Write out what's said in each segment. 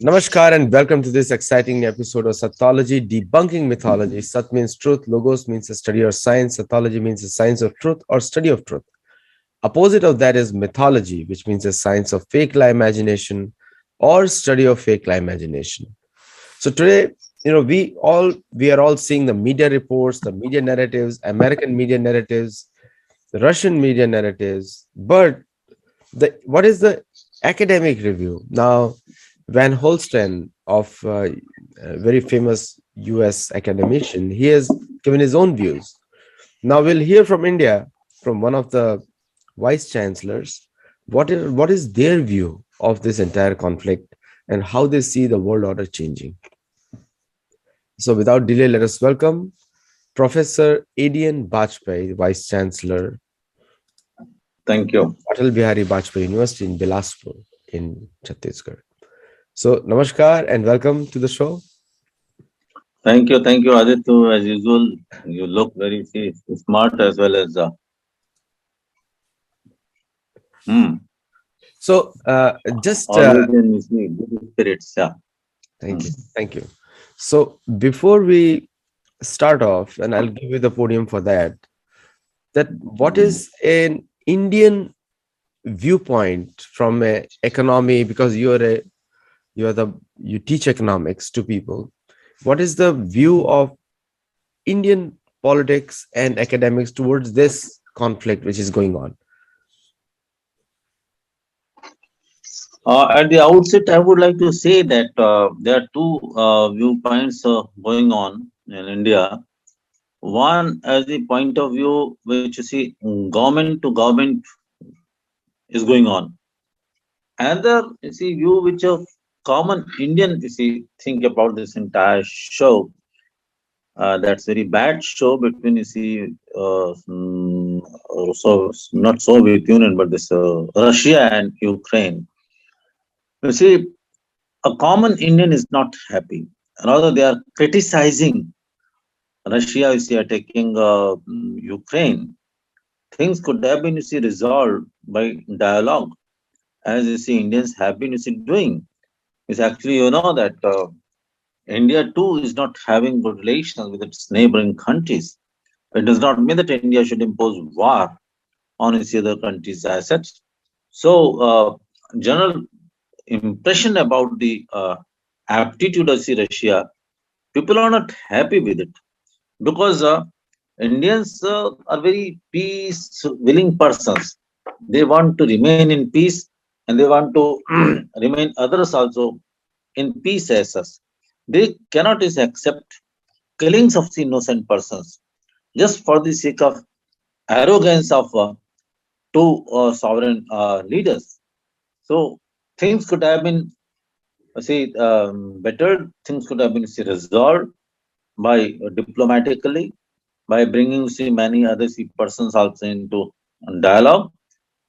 Namaskar and welcome to this exciting episode of Sattology, debunking mythology. Sat means truth, logos means a study or science, Sattology means the science of truth or study of truth. Opposite of that is mythology, which means the science of fake lie imagination or study of fake lie imagination. So today, we are all seeing the media reports, the media narratives, American media narratives, the Russian media narratives, but what is the academic review? Now, Van Holstein, of a very famous US academician, he has given his own views. Now we'll hear from India, from one of the vice chancellors, what is their view of this entire conflict and how they see the world order changing. So without delay, let us welcome Professor Adian Bajpai, Vice Chancellor, Thank you. Atal Bihari Bajpai University in Bilaspur in Chhattisgarh. So, namaskar and welcome to the show. Thank you, Aditya. As usual, you look very smart as well as. So, just Always in good spirits. Yeah. thank you. So, before we start off, and I'll give you the podium for that. That what is an Indian viewpoint from a economy? Because you teach economics to people. What is the view of Indian politics and academics towards this conflict which is going on? At the outset, I would like to say that there are two viewpoints going on in India. One, as the point of view which you see, government to government is going on. Another, you see, view which a common Indian, you see, think about this entire show. That's very bad show between, you see, so not Soviet Union, but this Russia and Ukraine. You see, a common Indian is not happy. Rather, they are criticizing Russia, you see, attacking Ukraine. Things could have been, you see, resolved by dialogue, as you see, Indians have been, you see, doing. It's actually, you know, that India too is not having good relations with its neighboring countries. It does not mean that India should impose war on its other countries' assets. So, general impression about the aptitude of Russia, people are not happy with it because Indians are very peace-willing persons. They want to remain in peace and they want to remain others also in peace as us. They cannot accept killings of the innocent persons just for the sake of arrogance of two sovereign leaders. So things could have been better. Things could have been resolved by diplomatically, by bringing many other persons also into dialogue.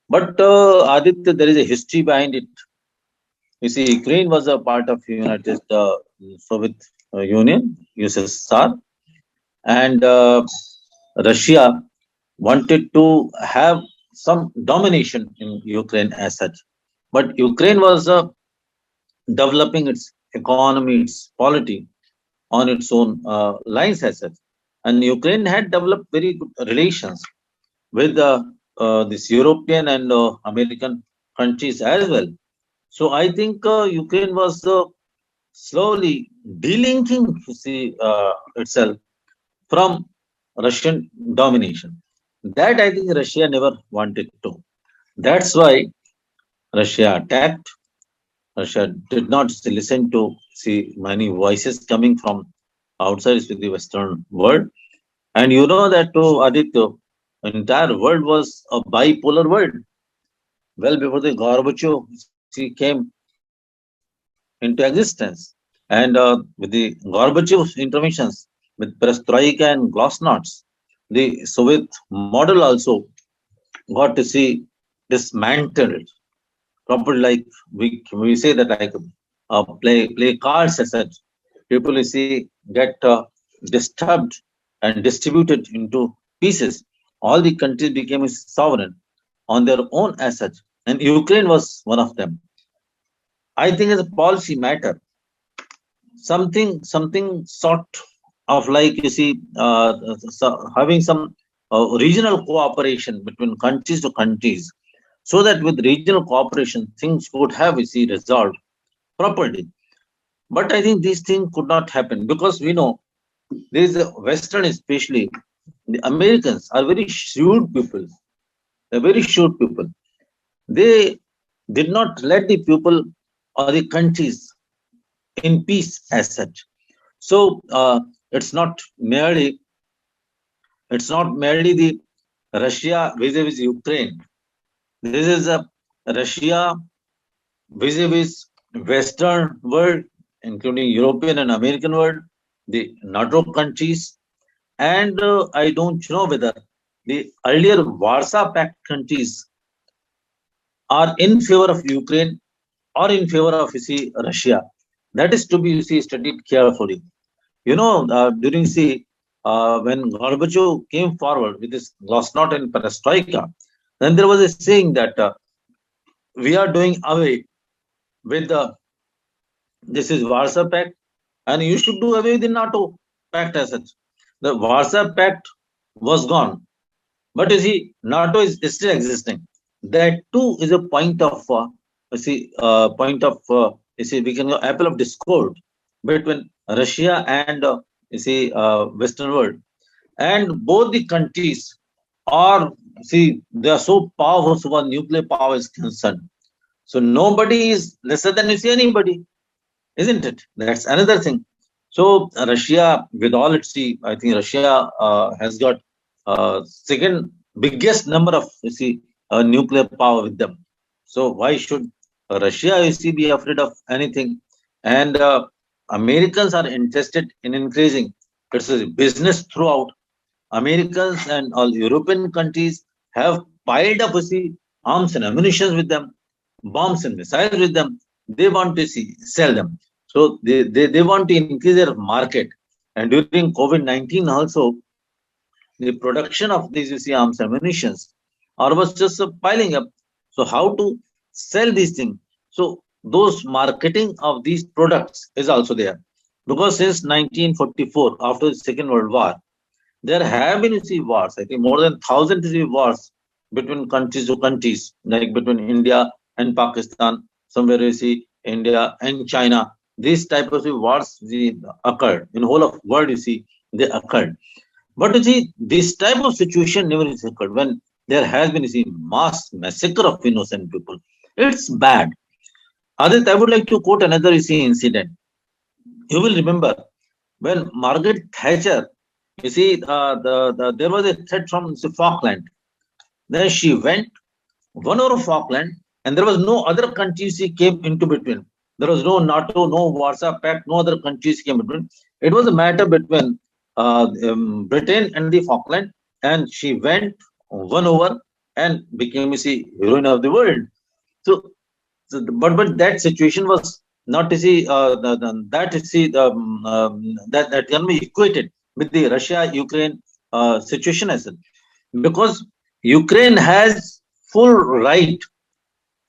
But Aditya, there is a history behind it. You see, Ukraine was a part of United Soviet Union, USSR, and Russia wanted to have some domination in Ukraine as such. But Ukraine was developing its economy, its polity on its own lines as such. And Ukraine had developed very good relations with this European and American countries as well. So I think Ukraine was slowly delinking, you see, itself from Russian domination. That I think Russia never wanted to. That's why Russia attacked. Russia did not listen to see many voices coming from outside the Western world. And you know that too, Aditya, entire world was a bipolar world. Well before the Gorbachev came into existence. And with the Gorbachev's interventions, with perestroika and glasnost, the Soviet model also got to see dismantled. Properly, like we say that like play cards as such. People you see get disturbed and distributed into pieces. All the countries became sovereign on their own as such, and Ukraine was one of them. I think it's a policy matter. something sort of like you see having some regional cooperation between countries to countries, so that with regional cooperation things could have you see resolved properly. But I think these things could not happen because we know there is a Western, especially the Americans, are very shrewd people. They're very shrewd people. They did not let the people or the countries in peace as such. So it's not merely it's not merely the Russia vis-a-vis Ukraine. This is a Russia vis-a-vis Western world, including European and American world, the NATO countries, and I don't know whether the earlier Warsaw Pact countries are in favor of Ukraine or in favor of you see Russia. That is to be you see studied carefully. During when Gorbachev came forward with this glasnost and perestroika, then there was a saying that we are doing away with the this is Warsaw Pact, and you should do away with the NATO Pact as such. The Warsaw Pact was gone, but you see, NATO is still existing. That too is a point of you see we can go apple of discord between Russia and Western world, and both the countries are see they are so powerful so far nuclear power is concerned. So nobody is lesser than you see anybody, isn't it? That's another thing. So Russia, with all its I think Russia has got second biggest number of nuclear power with them. So why should Russia be afraid of anything? And Americans are interested in increasing its business throughout. Americans and all European countries have piled up arms and ammunition with them, bombs and missiles with them. They want to sell them. So they want to increase their market. And during COVID-19 also, the production of these arms and munitions was just piling up. So how to sell these things? So those marketing of these products is also there. Because since 1944, after the Second World War, there have been wars. I think more than 1,000 wars between countries to countries, like between India and Pakistan, somewhere India and China. These type of wars occurred in whole of world. They occurred. But this type of situation never is occurred when there has been mass massacre of innocent people. It's bad. Adit, I would like to quote another incident. You will remember when Margaret Thatcher, there was a threat from Falkland. Then she won over Falkland, and there was no other countries came into between. There was no NATO, no Warsaw Pact, no other countries came between. It was a matter between Britain and the Falkland, and she won over, and became heroine of the world. But that situation was not that can be equated with the Russia-Ukraine situation as well, because Ukraine has full right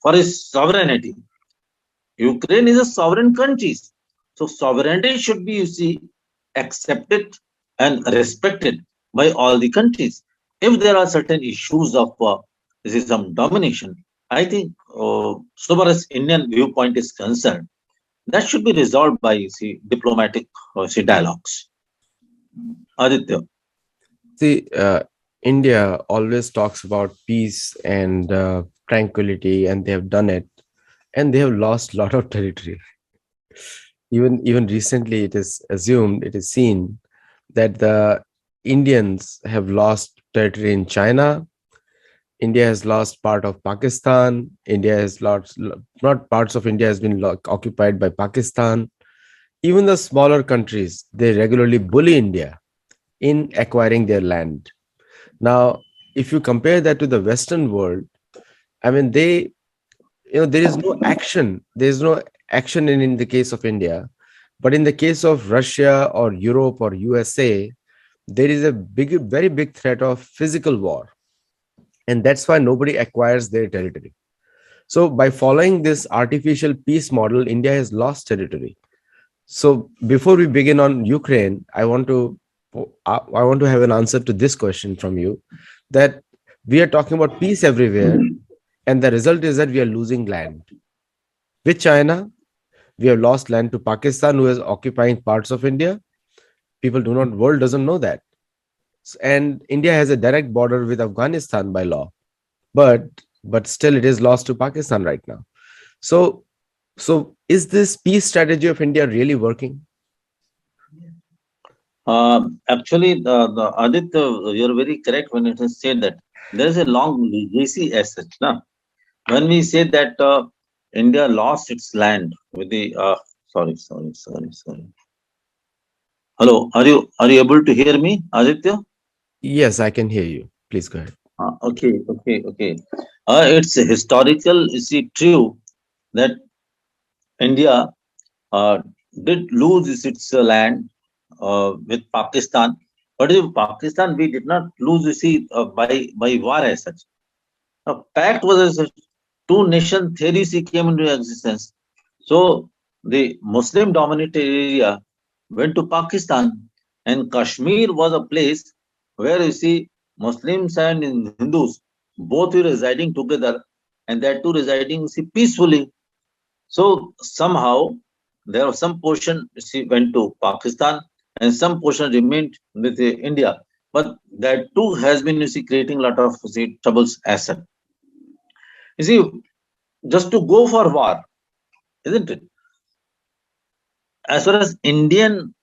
for its sovereignty. Ukraine is a sovereign country, so sovereignty should be accepted and respected by all the countries. If there are certain issues of some domination, I think so far as Indian viewpoint is concerned, that should be resolved by diplomatic dialogues. Aditya. See, India always talks about peace and tranquility, and they have done it, and they have lost a lot of territory. Even recently, it is seen that the Indians have lost territory in China. India has lost part of Pakistan. India has lost, not parts of India has been occupied by Pakistan. Even the smaller countries, they regularly bully India in acquiring their land. Now, if you compare that to the Western world, I mean, there is no action. There is no action in the case of India. But in the case of Russia or Europe or USA, there is a very big threat of physical war. And that's why nobody acquires their territory. So by following this artificial peace model, India has lost territory. So before we begin on Ukraine, I want to have an answer to this question from you, that we are talking about peace everywhere, and the result is that we are losing land. With China, we have lost land to Pakistan, who is occupying parts of India. People do not, world doesn't know that. And India has a direct border with Afghanistan by law, but still it is lost to Pakistan right now. So is this peace strategy of India really working? Actually, Aditya, you're very correct when it is said that there is a long legacy as such. Now, when we say that India lost its land with the sorry. Hello, are you able to hear me, Aditya? Yes, I can hear you. Please go ahead. Okay. It's historical. Is it true that India uh, did lose its land with Pakistan? But in Pakistan, we did not lose, you see, by war as such. A pact was as such. Two nation theory came into existence. So the Muslim dominated area went to Pakistan, and Kashmir was a place where you see Muslims and Hindus both were residing together, and that too residing you see, peacefully. So somehow there was some portion you see, went to Pakistan, and some portion remained with India. But that too has been you see creating a lot of you see, troubles as such. You see, just to go for war, isn't it? As far as Indian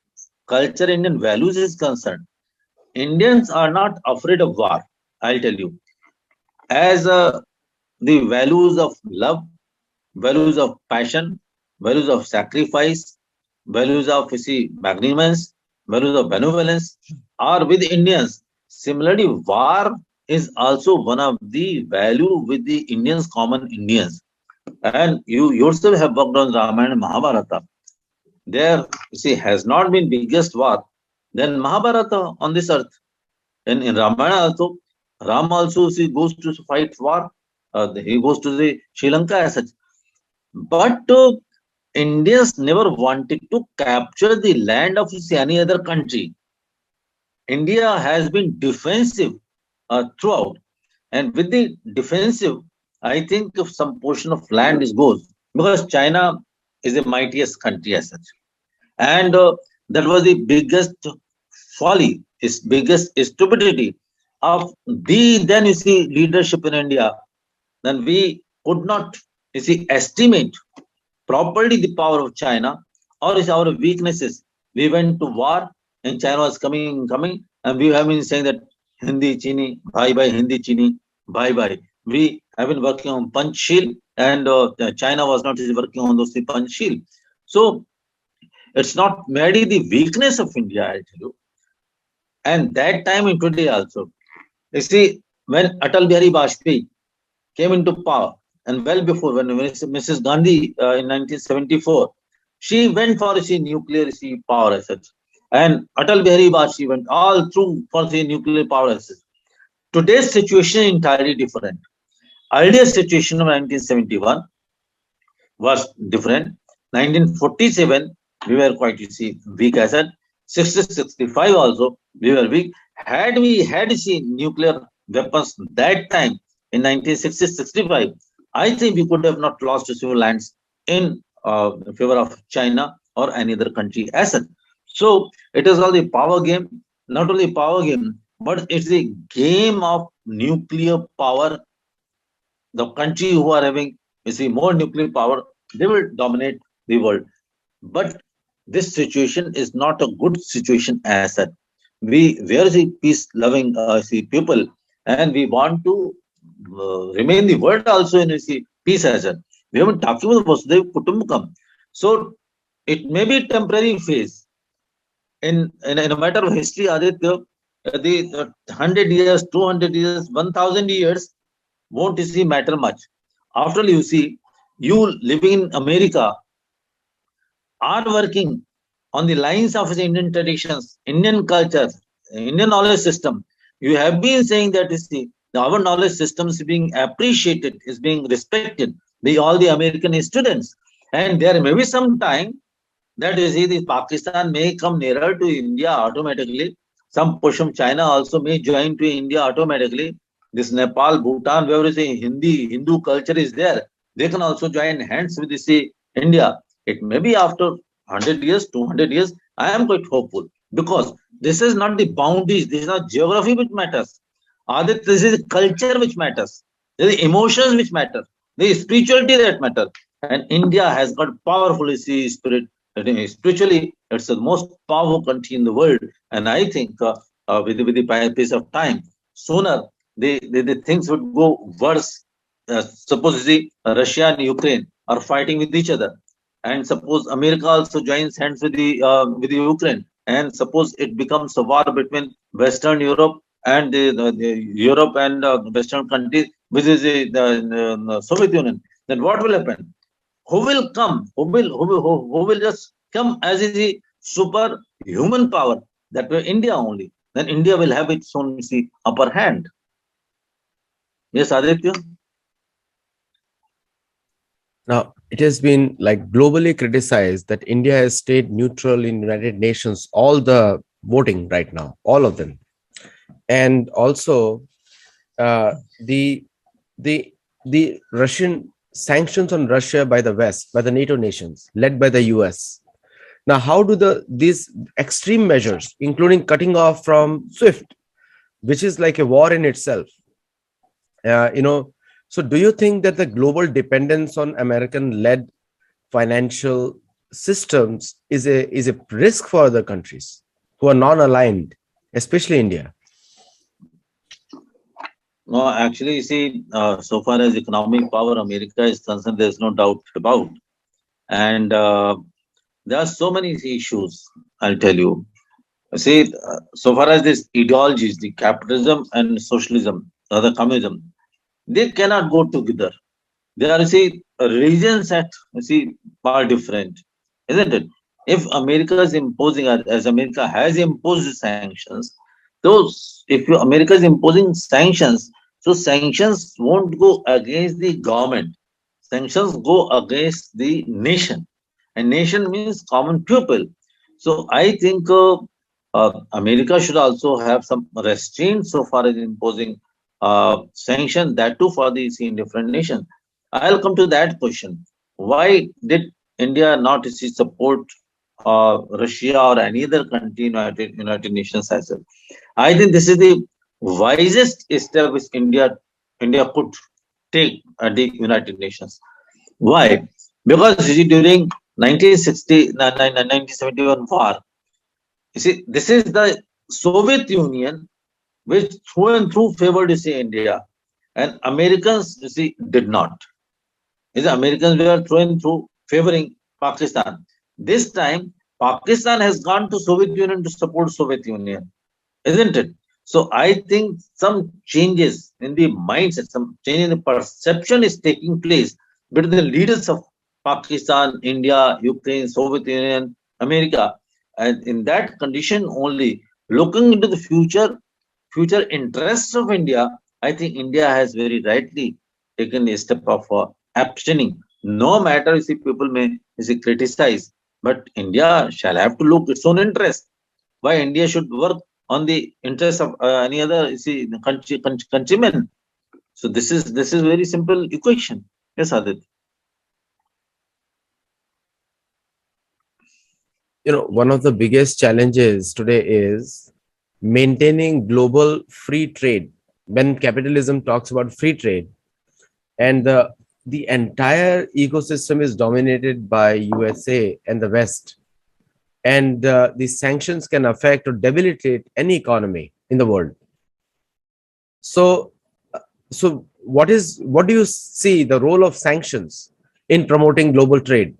culture, Indian values is concerned, Indians are not afraid of war. I'll tell you, as the values of love, values of passion, values of sacrifice, values of you see, magnanimous, values of benevolence are with Indians. Similarly, war is also one of the value with the Indians, common Indians. And you yourself have worked on Ramayana and Mahabharata. There, you see, has not been biggest war than Mahabharata on this earth. And in Ramayana also, Ram also see, goes to fight war. He goes to the Sri Lanka as such. But Indians never wanted to capture the land of see, any other country. India has been defensive throughout. And with the defensive, I think if some portion of land is goes, because China is the mightiest country as such. And that was the biggest folly, is biggest stupidity of the then you see leadership in India. Then we could not you see estimate properly the power of China or is our weaknesses. We went to war and China was coming, and we have been saying that Hindi Chini, bye, Hindi Chini, bye. We have been working on Panchshil, and China was not working on those Panchshil. So it's not merely the weakness of India, I tell you. And that time in today also, you see, when Atal Bihari Bajpai came into power, and well before when Mrs. Gandhi in 1974, she went for see, nuclear see, power as such. And Atal Bihari Bajpai went all through for the nuclear power as such. Today's situation is entirely different. Earlier situation of 1971 was different. 1947, we were quite you see, weak as at 60-65 also, we were weak. Had we had see, nuclear weapons that time in 1960-65, I think we could have not lost a few lands in favor of China or any other country as such. So it is all the power game, not only power game, but it's the game of nuclear power. The country who are having you see more nuclear power, they will dominate the world. But this situation is not a good situation as such. We are the peace loving see people, and we want to remain the world also in see peace as such. We have been talking about Vasudev Kutumbakam. So it may be temporary phase. In a matter of history, Aditya, the 100 years, 200 years, 1000 years won't you see matter much. After all, you see, you living in America are working on the lines of the Indian traditions, Indian culture, Indian knowledge system. You have been saying that you see, our knowledge system is being appreciated, is being respected by all the American students. And there may be some time that you see, the Pakistan may come nearer to India automatically. Some portion of China also may join to India automatically. This Nepal, Bhutan, where is a Hindu culture is there, they can also join hands with this India. It may be after 100 years, 200 years. I am quite hopeful because this is not the boundaries, this is not geography which matters. Adit, this is culture which matters. There is emotions which matter. There is spirituality that matter. And India has got powerful spirit. Spiritually, it's the most powerful country in the world. And I think with the pace of time, sooner the things would go worse. Suppose you see Russia and Ukraine are fighting with each other, and suppose America also joins hands with the Ukraine, and suppose it becomes a war between Western Europe and the Europe and Western countries, which is the Soviet Union, then what will happen? Who will come? Who will just come as a super human power? That way, India only. Then India will have its own see, upper hand. Yes, Aditya. Now, it has been like globally criticized that India has stayed neutral in United Nations, all the voting right now, all of them. And also the the the Russian sanctions on Russia by the West, by the NATO nations, led by the US. Now, how do these extreme measures, including cutting off from SWIFT, which is like a war in itself, you know, so do you think that the global dependence on American-led financial systems is a risk for other countries who are non-aligned, especially India? No, actually, you see, so far as economic power America is concerned, there's no doubt about. And there are so many issues, I'll tell you. See, so far as these ideologies, the capitalism and socialism, or the communism, they cannot go together. There are, see, regions that, you see, are different, isn't it? If America is imposing, as America has imposed sanctions, those, if America is imposing sanctions, so sanctions won't go against the government. Sanctions go against the nation. And nation means common people. So I think America should also have some restraints so far as imposing sanction, that too for these in different nations. I'll come to that question. Why did India not support Russia or any other country, United Nations as well? I think this is the wisest step which India could take at the United Nations. Why? Because you see, during 1960, 1971 war, you see, this is the Soviet Union which through and through favored, you see, India, and Americans, you see, did not. The Americans were through and through favoring Pakistan. This time, Pakistan has gone to Soviet Union to support Soviet Union, isn't it? So I think some changes in the mindset, some change in the perception is taking place between the leaders of Pakistan, India, Ukraine, Soviet Union, America. And in that condition only, looking into the future interests of India, I think India has very rightly taken a step of abstaining. No matter if people may criticize, but India shall have to look its own interest. Why India should work on the interest of any other, you see, countrymen? So this is very simple equation. Yes, Adit. You know, one of the biggest challenges today is maintaining global free trade. When capitalism talks about free trade, and the entire ecosystem is dominated by USA and the West, and these sanctions can affect or debilitate any economy in the world. So, so what do you see the role of sanctions in promoting global trade,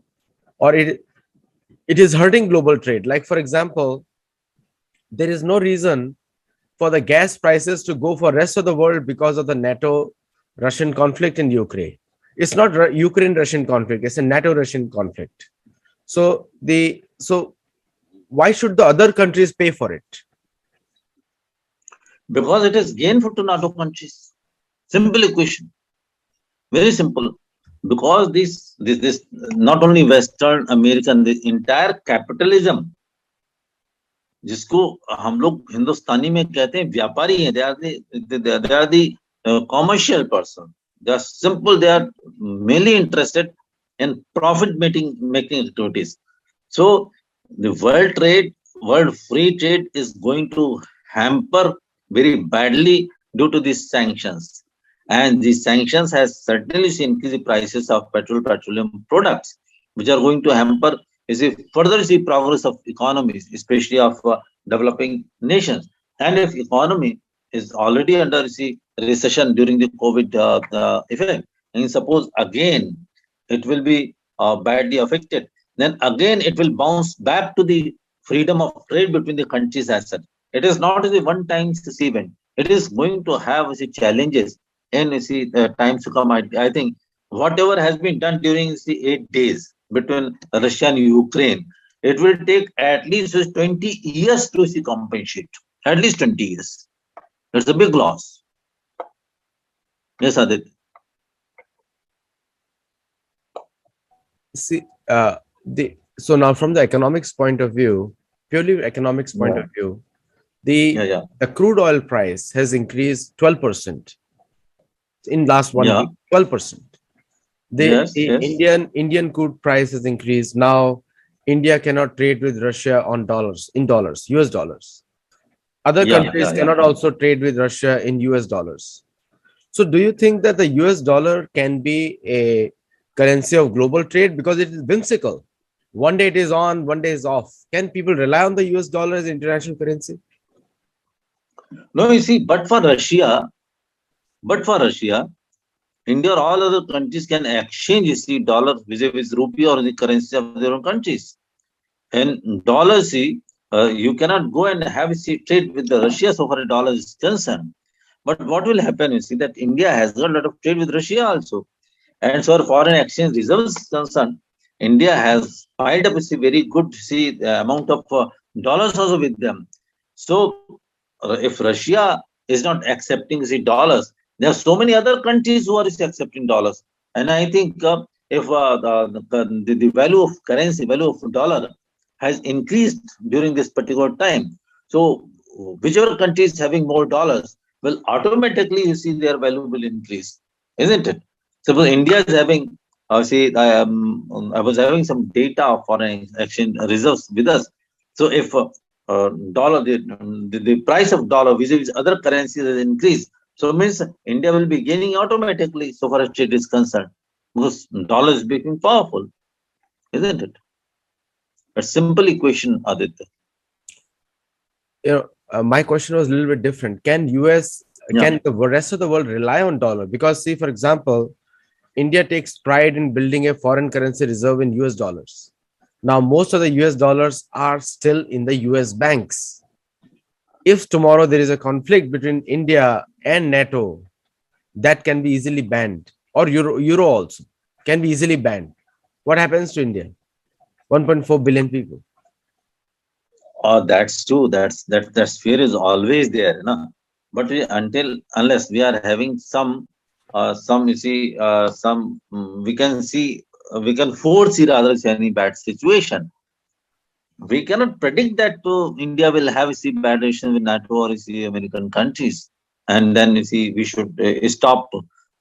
or it is hurting global trade? Like, for example, there is no reason for the gas prices to go for rest of the world because of the NATO Russian conflict in Ukraine. It's not Ukraine Russian conflict, it's a NATO Russian conflict. So why should the other countries pay for it? Because it is gainful to NATO countries. Simple equation. Very simple. because this not only Western American, the entire capitalism, जिसको हम लोग हिंदुस्तानी में कहते हैं व्यापारी हैं, they are the commercial person. They are simple. They are mainly interested in profit making activities. So the world free trade is going to hamper very badly due to these sanctions. And these sanctions has certainly increased the prices of petroleum products, which are going to hamper further progress of economies, especially of developing nations. And if economy is already under recession during the COVID effect, and suppose again it will be badly affected, then again it will bounce back to the freedom of trade between the countries as such. It is not a one-time event. It is going to have challenges in times to come. I think whatever has been done during the 8 days between Russia and Ukraine, it will take at least 20 years to compensate. At least 20 years. It's a big loss. Yes, Aditya. See, so now from the economics point of view, purely economics point of view, the crude oil price has increased 12% in last 1 week. 12%. The Indian crude price has increased. Now India cannot trade with Russia on dollars, US dollars. Other countries cannot also trade with Russia in US dollars. So do you think that the US dollar can be a currency of global trade, because it is whimsical? One day it is on, one day is off. Can people rely on the US dollar as international currency? No, you see, but for Russia, India or all other countries can exchange dollars vis-a-vis rupee or the currency of their own countries. And dollars, you cannot go and have trade with the Russia so far as dollar is concerned. But what will happen, that India has got a lot of trade with Russia also. And so foreign exchange reserves concerned, India has piled up very good amount of dollars also with them. So if Russia is not accepting dollars, there are so many other countries who are accepting dollars. And I think if the value of currency, value of dollar has increased during this particular time, so whichever country is having more dollars will automatically their value will increase, isn't it? Suppose India is having, I was having some data of foreign exchange reserves with us. So if dollar, the price of dollar vis-a-vis other currencies has increased, so it means India will be gaining automatically so far as trade is concerned, because dollar is becoming powerful, isn't it? A simple equation, Aditya. My question was a little bit different. Can the rest of the world rely on dollar? Because see, for example, India takes pride in building a foreign currency reserve in US dollars. Now, most of the US dollars are still in the US banks. If tomorrow there is a conflict between India and NATO, that can be easily banned, or Euro also can be easily banned. What happens to India? 1.4 billion people. Oh, that's true. That fear is always there, But unless we are having some we can foresee rather any bad situation. We cannot predict that India will have bad relations with NATO or American countries, and then we should stop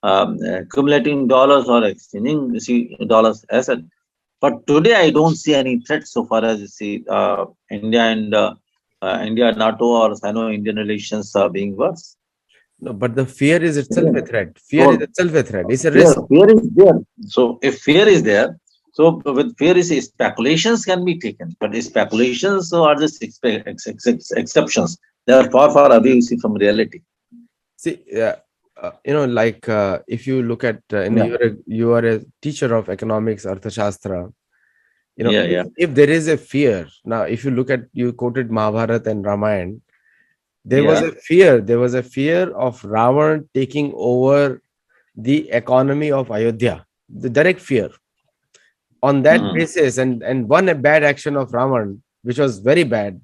accumulating dollars or exchanging dollars as well. But today I don't see any threat so far as India and NATO or Sino-Indian relations are being worse. No, but the fear is itself a threat. Fear is itself a threat. It's a risk. Fear is there. So if fear is there, so with fear speculations can be taken, but speculations are just exceptions. They are far away from reality. See, if you look at, you are a teacher of economics, Arthashastra. If there is a fear, now if you look at, you quoted Mahabharata and Ramayana, there was a fear of Ravan taking over the economy of Ayodhya, the direct fear. On that basis, and one bad action of Ravan, which was very bad,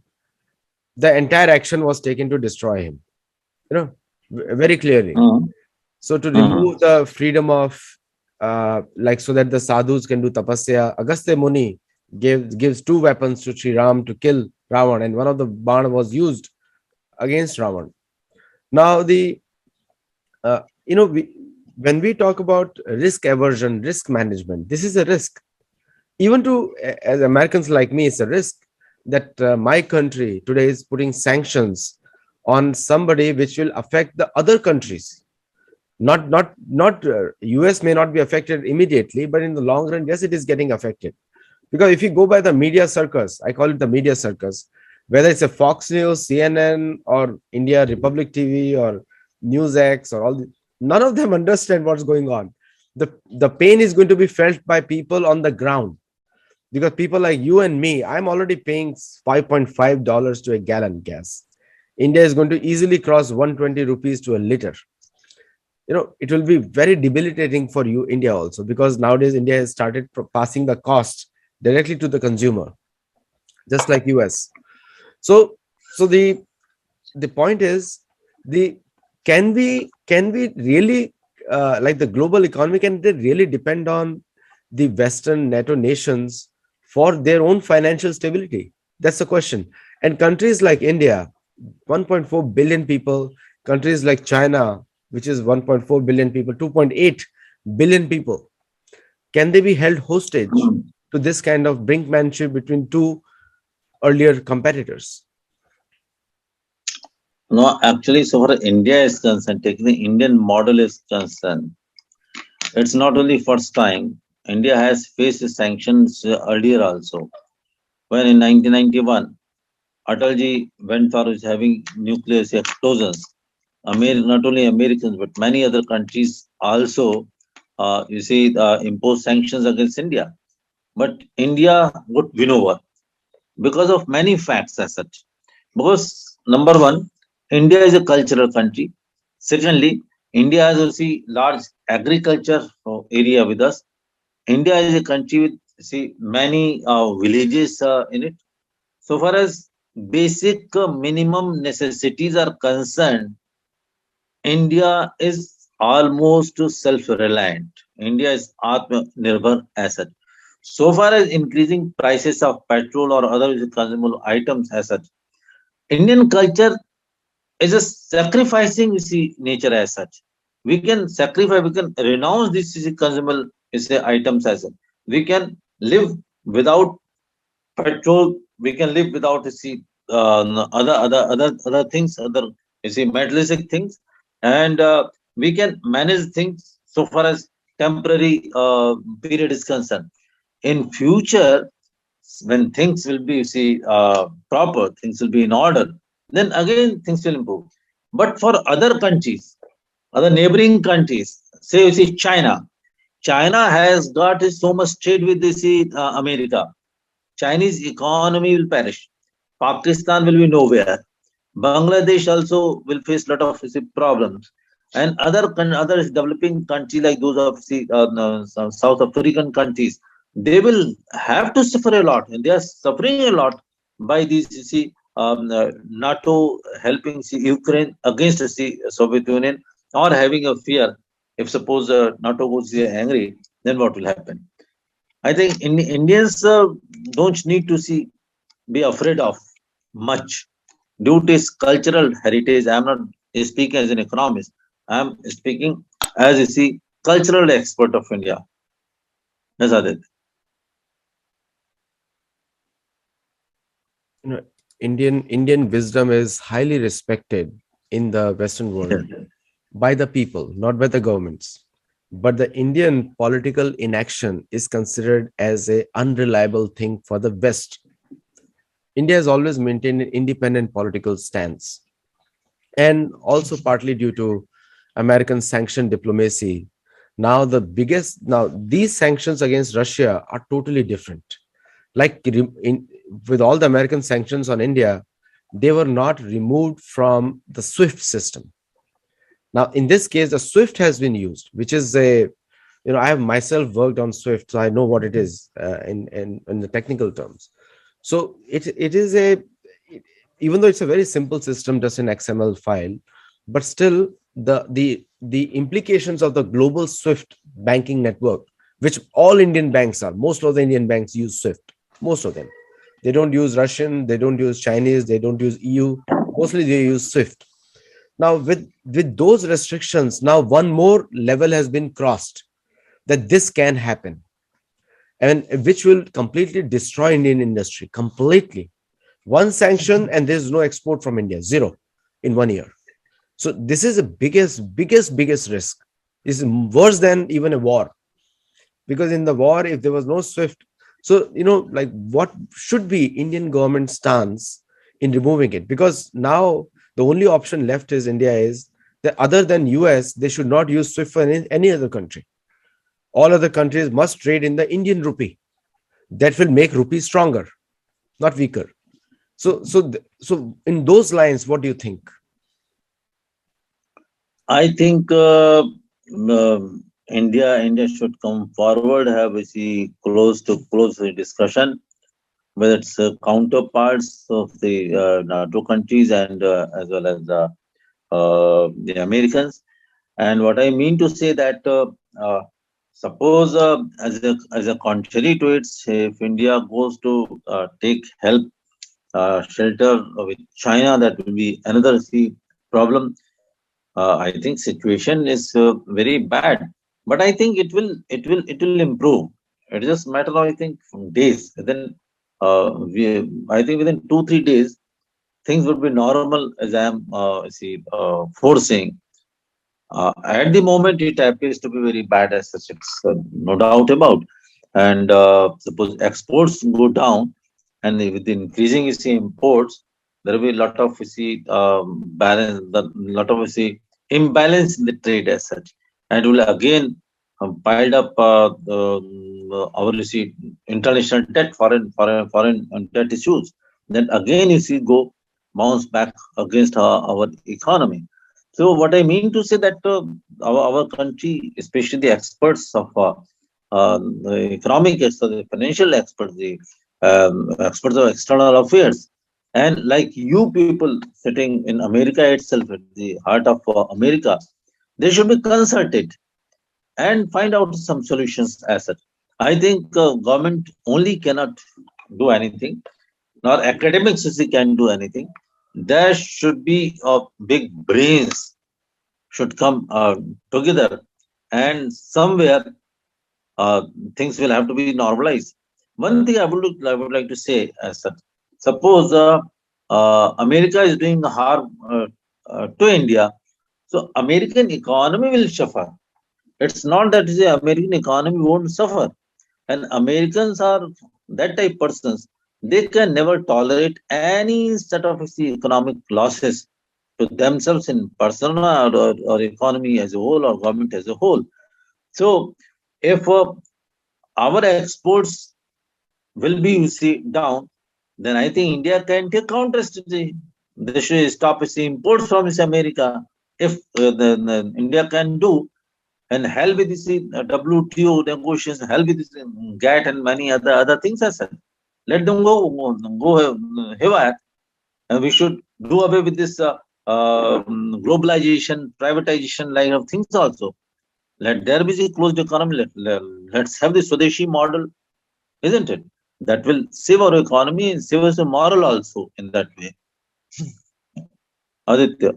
the entire action was taken to destroy him, very clearly. So to remove the freedom of like so that the sadhus can do tapasya. Agastya Muni gives two weapons to Sri Ram to kill Ravan, and one of the bana was used against Ravan. Now, when we talk about risk aversion, risk management, this is a risk. Even to as Americans like me, it's a risk that my country today is putting sanctions on somebody which will affect the other countries. Not US may not be affected immediately, but in the long run, yes, it is getting affected. Because if you go by the media circus, I call it the media circus, whether it's a Fox News, CNN, or India Republic TV or NewsX or none of them understand what's going on. The pain is going to be felt by people on the ground, because people like you and me, I'm already paying $5.5 to a gallon gas. India is going to easily cross 120 rupees to a liter. It will be very debilitating for you, India, also, because nowadays India has started passing the cost directly to the consumer, just like US. So the point is, the can we really, like the global economy, can they really depend on the Western NATO nations for their own financial stability? That's the question. And countries like India, 1.4 billion people, countries like China, which is 1.4 billion people, 2.8 billion people, can they be held hostage to this kind of brinkmanship between two earlier competitors? No, actually, so far India is concerned, taking the Indian model is concerned, it's not only first time. India has faced sanctions earlier also. When in 1991, Atalji went for having nuclear explosions. Not only Americans, but many other countries also, impose sanctions against India. But India would win over because of many facts as such. Because number one, India is a cultural country. Secondly, India has also large agriculture area with us. India is a country with many villages in it. So far as basic minimum necessities are concerned, India is almost self-reliant. India is Atmanirbhar as such. So far as increasing prices of petrol or other consumable items as such, Indian culture is a sacrificing nature as such. We can sacrifice, we can renounce these consumable items as such. We can live without petrol. We can live without other things, other materialistic things, and we can manage things so far as temporary period is concerned. In future, when things will be proper, things will be in order, then again things will improve. But for other countries, other neighboring countries, say China. China has got so much trade with America. Chinese economy will perish. Pakistan will be nowhere. Bangladesh also will face a lot of problems, and other developing countries like those of some South African countries, they will have to suffer a lot, and they are suffering a lot by these NATO helping Ukraine against Soviet Union, or having a fear if suppose NATO goes angry, then what will happen? I think Indians don't need to be afraid of much due to its cultural heritage. I am not speaking as an economist. I am speaking as cultural expert of India. Yes, Adit. Indian wisdom is highly respected in the Western world by the people, not by the governments. But the Indian political inaction is considered as a unreliable thing for the West. India has always maintained an independent political stance, and also partly due to American sanction diplomacy. Now these sanctions against Russia are totally different. Like with all the American sanctions on India, they were not removed from the SWIFT system. Now, in this case, the SWIFT has been used, which is I have myself worked on SWIFT, so I know what it is in the technical terms. So it is even though it's a very simple system, just an XML file, but still the implications of the global SWIFT banking network, which all Indian banks are. Most of the Indian banks use SWIFT. Most of them. They don't use Russian, they don't use Chinese, they don't use EU. Mostly they use SWIFT. Now, with those restrictions, now one more level has been crossed that this can happen, and which will completely destroy Indian industry completely. One sanction and there's no export from India, zero in 1 year. So this is the biggest risk. It's worse than even a war, because in the war, if there was no SWIFT, so like what should be Indian government stance in removing it? Because now the only option left is India is that other than US, they should not use SWIFT for any other country. All other countries must trade in the Indian rupee. That will make rupee stronger, not weaker. So in those lines, what do you think? I think India should come forward, have a see close discussion with its counterparts of the NATO countries and as well as the Americans. And what I mean to say that suppose as a contrary to it, if India goes to take help shelter with China, that will be another see problem. I think situation is very bad, but I think it will improve. It is just matter of I think days. Then I think within 2 3 days things would be normal as I am foreseeing. At the moment, it appears to be very bad as such. It's no doubt about. And suppose exports go down, and with the increasing you see imports, there will be a lot of you see balance, the lot of you see imbalance in the trade as such, and will again piled up our you see international debt, foreign debt issues. Then again you see go bounce back against our economy. So what I mean to say that our country, especially the experts of the economic experts, the financial experts, the experts of external affairs, and like you people sitting in America itself, at the heart of America, they should be consulted and find out some solutions as such. I think government only cannot do anything, nor academics can do anything. There should be big brains should come together, and somewhere uh, things will have to be normalized. One thing I would like to say as such, suppose America is doing harm to India, so American economy will suffer. It's not that the American economy won't suffer, and Americans are that type persons. They can never tolerate any sort of economic losses to themselves in personal or economy as a whole or government as a whole. So, if our exports will be you see down, then I think India can take counter strategy. They should stop imports from this America. If India can do and help with this WTO negotiations, help with this GATT and many other things as well. Let them go haywire, and we should do away with this globalization, privatization line of things also. Let there be a closed economy. Let's have the Swadeshi model, isn't it? That will save our economy and save us a moral also in that way. Aditya.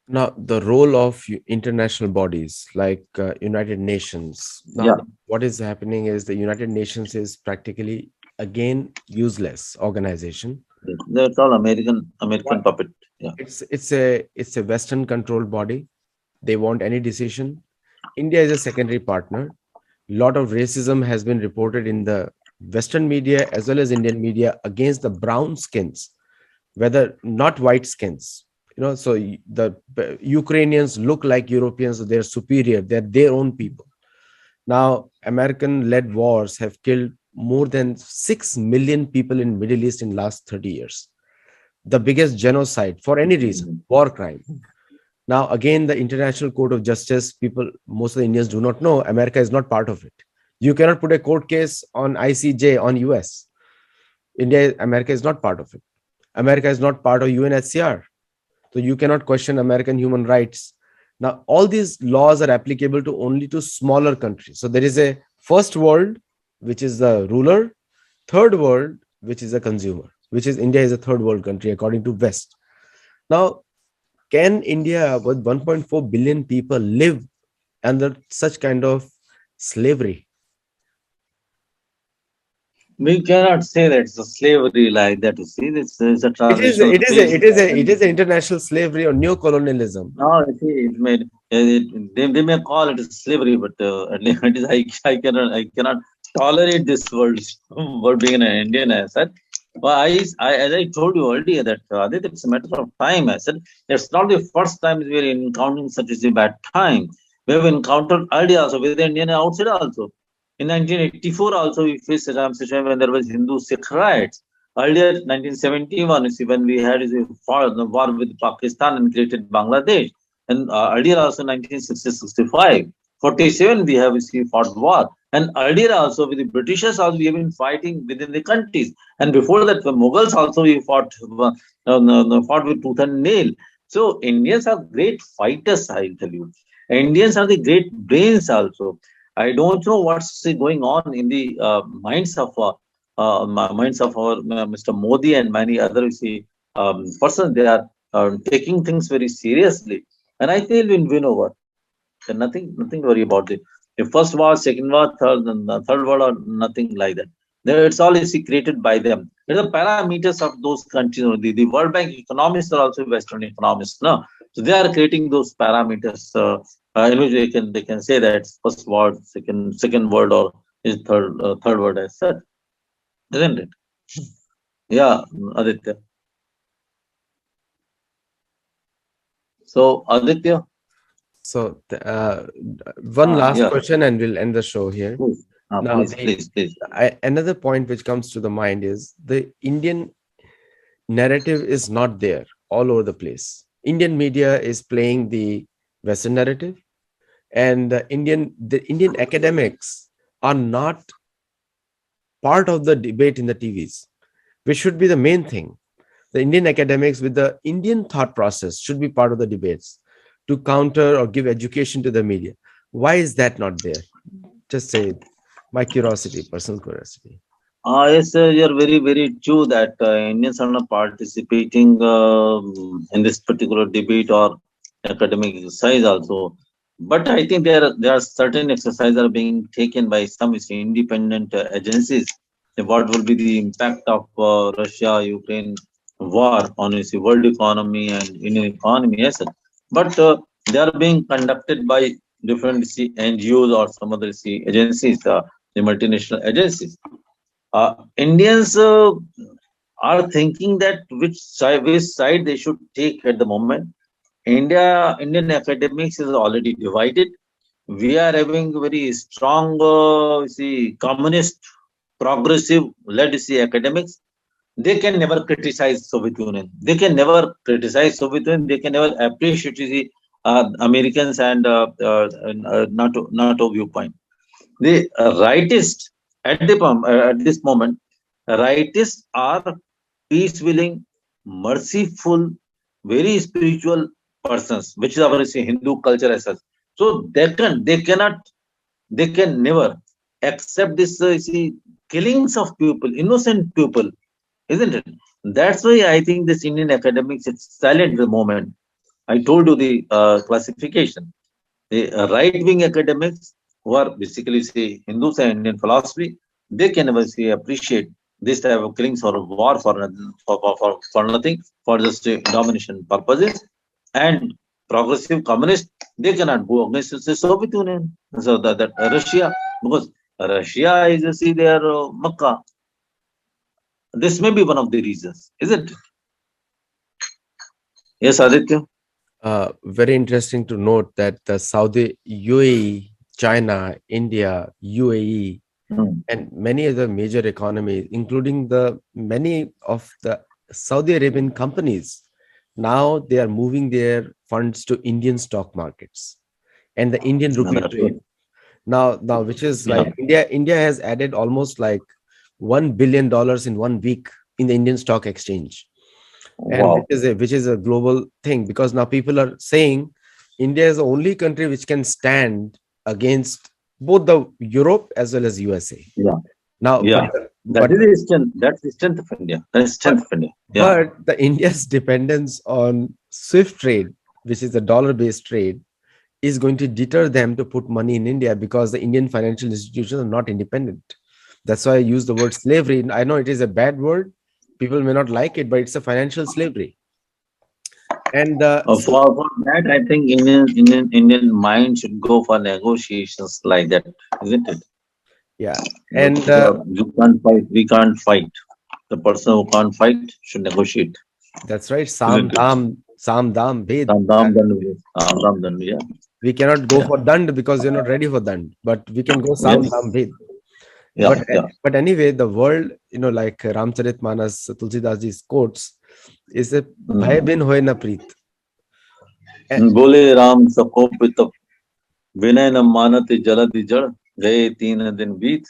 Now, the role of international bodies like United Nations. Now, Yeah, what is happening is the United Nations is practically again useless organization. that's all American What? puppet. Yeah. It's a Western controlled body. They want any decision. India is a secondary partner. Lot of racism has been reported in the Western media as well as Indian media against the brown skins, whether not white skins. So the Ukrainians look like Europeans. They're superior. They're their own people. Now, American-led wars have killed more than 6 million people in Middle East in last 30 years. The biggest genocide for any reason, Mhm. war crime. Now, again, the International Court of Justice, people, most of the Indians do not know, America is not part of it. You cannot put a court case on ICJ on US. America is not part of it. America is not part of UNHCR. So you cannot question American human rights Now, all these laws are applicable to only to smaller countries. So there is a first world, which is the ruler, third world, which is a consumer, which is India is a third world country according to West. Now, can India with 1.4 billion people live under such kind of slavery? We cannot say that it's a slavery like that. You see, it's a It is transitional it is phase. it is an international slavery or neo-colonialism. No, you see, they may call it slavery, but it is, I cannot tolerate this word for being an Indian. I said, well, as I told you earlier that it's a matter of time. I said it's not the first time we are encountering such a bad time. We have encountered earlier also with the Indian outside also. In 1984 also we faced a situation when there was Hindu Sikh riots. Earlier 1971, you see, when we had the war with Pakistan and created Bangladesh, and earlier also 1960-65, 47 we have fought war, and earlier also with the Britishers also we have been fighting within the countries, and before that the Mughals also we fought with tooth and nail. So Indians are great fighters, I tell you. Indians are the great brains also. I don't know what's going on in the minds of our Mr. Modi and many other persons. They are taking things very seriously, and I think we'll win over. There's nothing to worry about it. The first war, second war, third, and the third war, or nothing like that. It's all created by them. There are parameters of those countries. The World Bank economists are also Western economists, no? So they are creating those parameters in which they can say that first world, second world, or is third world as such, isn't it? Yeah, Aditya. So Aditya, So, one last yeah, question, and we'll end the show here. please, Now, please, please, please. another point which comes to the mind is the Indian narrative is not there all over the place. Indian media is playing the Western narrative, and the Indian academics are not part of the debate in the TVs, which should be the main thing. The Indian academics with the Indian thought process should be part of the debates to counter or give education to the media. Why is that not there? Just say my curiosity, personal curiosity. Yes, you're very, very true that Indians are not participating in this particular debate or academic exercise also. But I think there are certain exercises that are being taken by some independent agencies. What will be the impact of Russia-Ukraine war on world economy and Indian economy? Yes, but they are being conducted by different NGOs or some other agencies, the multinational agencies. Indians are thinking that which side they should take at the moment. Indian academics is already divided. We are having very strong, communist, progressive, led academics. They can never criticize Soviet Union. They can never criticize Soviet Union. They can never appreciate the Americans and NATO viewpoint. The rightists at this moment, rightists are peace willing, merciful, very spiritual persons, which is our Hindu culture as such. So they can never accept this killings of people, innocent people, isn't it? That's why I think this Indian academics is silent at the moment. I told you the classification. The right-wing academics who are basically Hindus and Indian philosophy, they can never appreciate this type of killings or war for nothing, for just domination purposes. And progressive communists, they cannot go against the Soviet Union. So that Russia, because Russia is their Makkah. This may be one of the reasons, isn't it? Yes, Aditya. Very interesting to note that the Saudi, UAE, China, India, UAE, Hmm. and many other major economies, including the many of the Saudi Arabian companies, now they are moving their funds to Indian stock markets and the Indian No, rupee that's trade. good. Now, which is Yeah. like India has added almost like $1 billion in 1 week in the Indian stock exchange, and Wow. which is a global thing because now people are saying India is the only country which can stand against both the Europe as well as USA. Yeah. Now, Yeah. That but is the strength. That's the strength of India. That's the but strength of India. Yeah. but the India's dependence on swift trade, which is a dollar-based trade, is going to deter them to put money in India because the Indian financial institutions are not independent. That's why I use the word slavery. I know it is a bad word. People may not like it, but it's a financial slavery. And For that, I think Indian mind should go for negotiations like that, isn't it? yeah, But, and you can't fight. We can't fight. The person who can't fight should negotiate, that's right. isn't it? Sam Dam, Bhed. Dam dam dandu. Dam dandu. Yeah. We cannot go Yeah. for Dand because you're not ready for Dand, but we can go Sam Yes. Dam, Bhed. Yeah. Yeah. But anyway, the world, like Ramcharitmanas, Tulsidas ji's quotes, is a Hmm. bhai bin hoye na preet. बोले राम सको पितप विनय न मानत जलधि जड़ गए 3 दिन बीत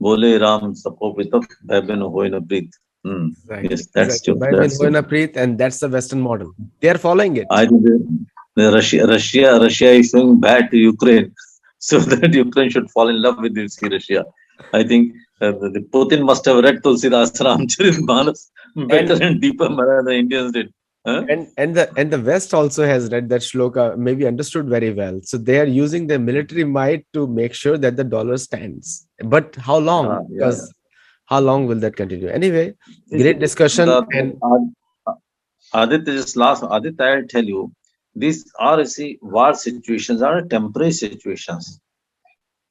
बोले राम सको पितप भय बिन होय न प्रीत. Hmm. Exactly, Yes, that's exactly. true. Bhai bin That's hoye true. na preet, and that's the Western model. They are following it. I think Russia is showing bad to Ukraine, so that Ukraine should fall in love with this Russia. I think the Putin must have read Tulsidas Ramcharitmanas better And and deeper manner than Indians did. Huh? and the West also has read that shloka, maybe understood very well. So they are using their military might to make sure that the dollar stands. But how long? Yeah, yeah. Because how long will that continue? Anyway, See, great discussion. the And Aditya, just last Aditya, I'll tell you, these are, see, war situations are temporary situations.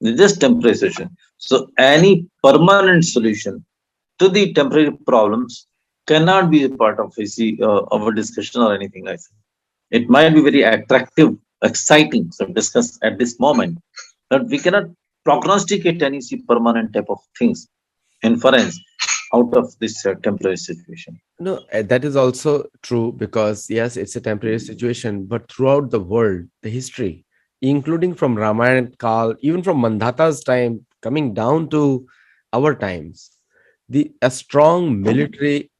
They're just temporary situation. So any permanent solution to the temporary problems cannot be a part of, you see, our discussion or anything like that. It might be very attractive, exciting to discuss at this moment, but we cannot prognosticate any, see, permanent type of things, inference out of this temporary situation. no, that is also true because yes, it's a temporary situation, but throughout the world, the history, including from Ramayana Kal, even from Mandhata's time, coming down to our times, the a strong military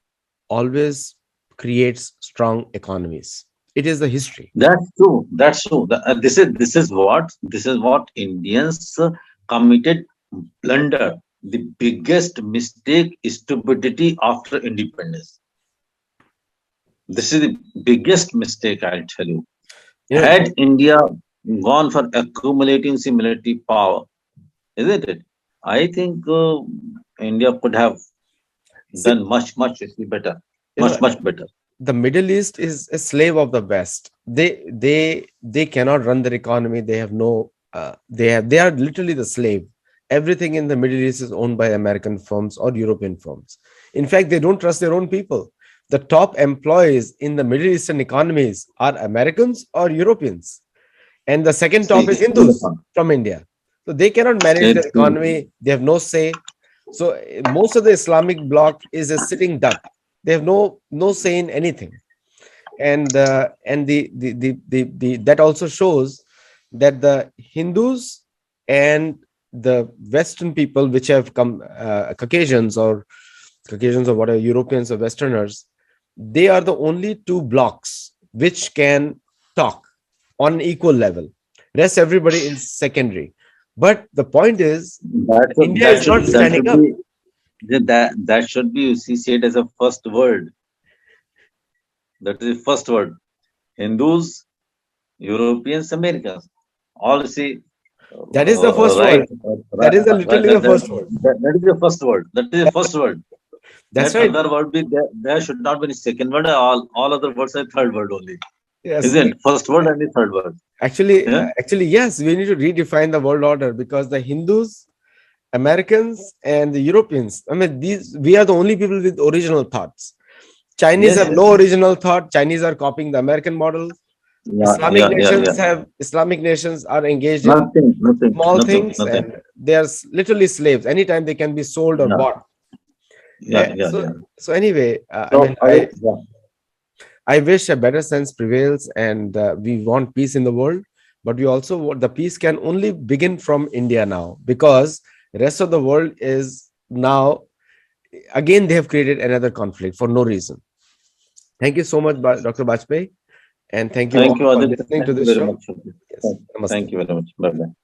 always creates strong economies. It is the history. That's true. That's true. This is what Indians committed blunder. The biggest mistake is stupidity after independence. This is the biggest mistake, I'll tell you. You know, Had India gone for accumulating similarity power, isn't it? I think India could have see, done much, much better. you know, Much, much better. the Middle East is a slave of the West. They cannot run their economy. They have no. They are literally the slave. Everything in the Middle East is owned by American firms or European firms. In fact, they don't trust their own people. The top employees in the Middle Eastern economies are Americans or Europeans, and the second top is See, Hindus from India. So they cannot manage their it's, economy. They have no say. So most of the Islamic bloc is a sitting duck. They have no say in anything. And the that also shows that the Hindus and the Western people, which have come, Caucasians or whatever, Europeans or Westerners, they are the only two blocks which can talk on equal level. Rest everybody is secondary. But the point is, India that is should not standing up. be that should be, you see, said as a first word. That is the first word. Hindus, Europeans, Americans. All, see, That is the first right, word. That is literally the first word. that is the first word. That is the first word. That's Let right. other word be there. There should not be the second word. All other words are third word only. Yes. Isn't first word and the third word? Yeah. Actually, yes, we need to redefine the world order because the Hindus, Americans, and the Europeans, I mean, these we are the only people with original thoughts. Chinese Yes. have no original thought. Chinese are copying the American model. Yeah. Yeah. Yeah. Yeah. Islamic nations are engaged in Nothing. Nothing. small Nothing. things Nothing. and they are literally slaves. Anytime they can be sold or Yeah. bought. Yeah. Yeah. So Yeah. anyway, I So, mean, I yeah. I wish a better sense prevails and we want peace in the world, but we also want the peace can only begin from India now because the rest of the world is now again they have created another conflict for no reason. Thank you so much, Dr. Bajpai. And thank you Thank all you, for Aditya. listening to Thank you this very show. much. Yes. Namaste. Thank you very much. Bye bye.